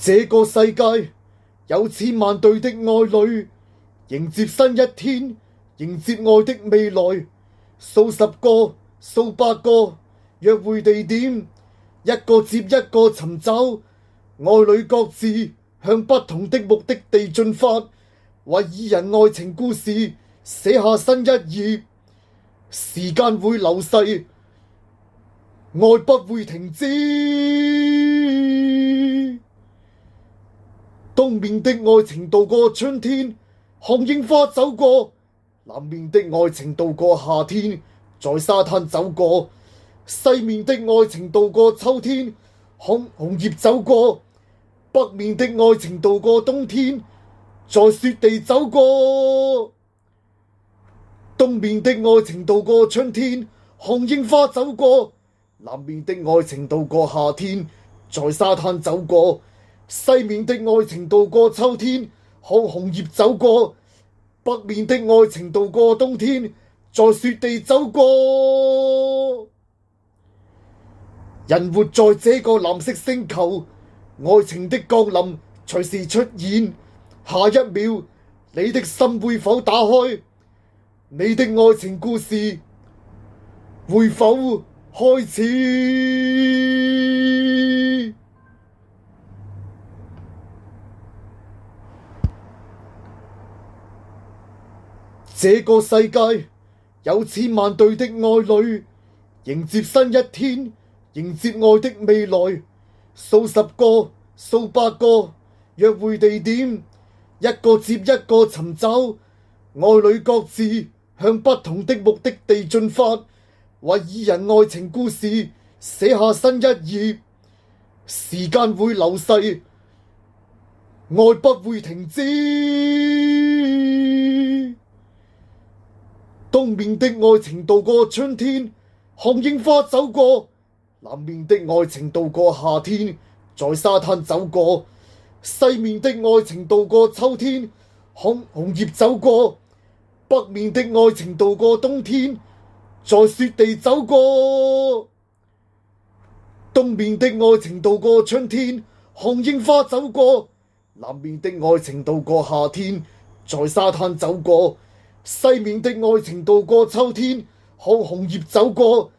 這個世界有千萬對的愛侶，迎接新一天，迎接愛的未來。數十個、數百個約會地點，一個接一個尋找，愛侶各自向不同的目的地進發，為二人愛情故事寫下新一頁。時間會流逝，愛不會停止。東面的愛情渡過春天，看櫻花走過；南面的愛情渡過夏天，在沙灘走過；西面的愛情渡過秋天，看紅葉走過；北面的愛情渡過冬天，在雪地走過。東面的愛情渡過春天，看櫻花走過；南面的愛情渡過夏天，在沙灘走過；西面的愛情渡過秋天，看紅葉走過；北面的愛情渡過冬天，在雪地走過。人活在這個藍色星球，愛情的降臨隨時出現。下一秒，你的心會否打開？你的愛情故事會否開始？這個世界有千萬對的愛侶，迎接新一天，迎接愛的未來。數十個、數百個約會地點，一個接一個尋找，愛侶各自向不同的目的地進發，為二人愛情故事寫下新一頁。時間會流逝，愛不會停止。東面的愛情渡過春天，看櫻花走過；南面的愛情渡過夏天，在沙灘走過；西面的愛情渡過秋天，看紅葉走過；北面的愛情渡過冬天，在雪地走過。東面的愛情渡過春天，看櫻花走過；南面的愛情渡過夏天，在沙灘走過；西面的愛情渡過秋天，看紅葉走過；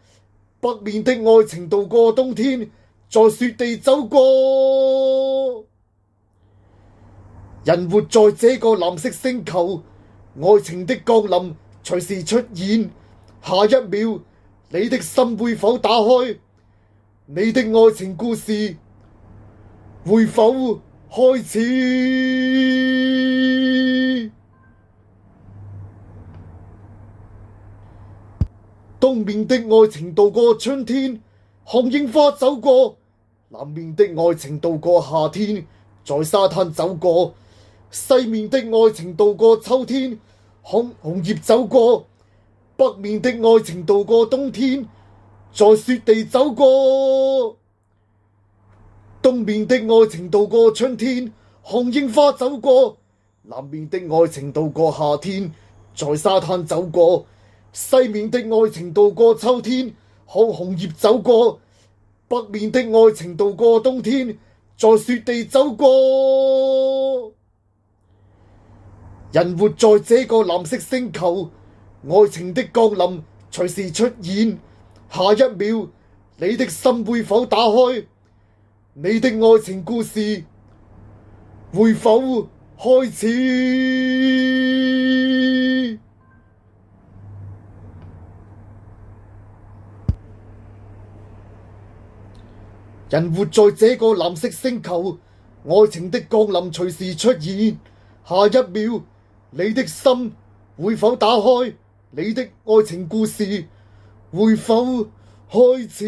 北面的愛情渡過冬天，在雪地走過。人活在這個藍色星球，愛情的降臨隨時出現。下一秒，你的心會否打開？你的愛情故事會否開始？東面的愛情渡過春天，看櫻花走過；南面的愛情渡過夏天，在沙灘走過；西面的愛情渡過秋天，看紅葉走過；北面的愛情渡過冬天，在雪地走過。東面的愛情渡過春天，看櫻花走過；南面的愛情渡過夏天，在沙灘走過；西面的愛情渡過秋天，看紅葉走過；北面的愛情渡過冬天，在雪地走過。人活在這個藍色星球，愛情的降臨隨時出現。下一秒，你的心會否打開？你的愛情故事會否開始？人活在這個藍色星球，愛情的降臨隨時出現。下一秒，你的心會否打開？你的愛情故事會否開始？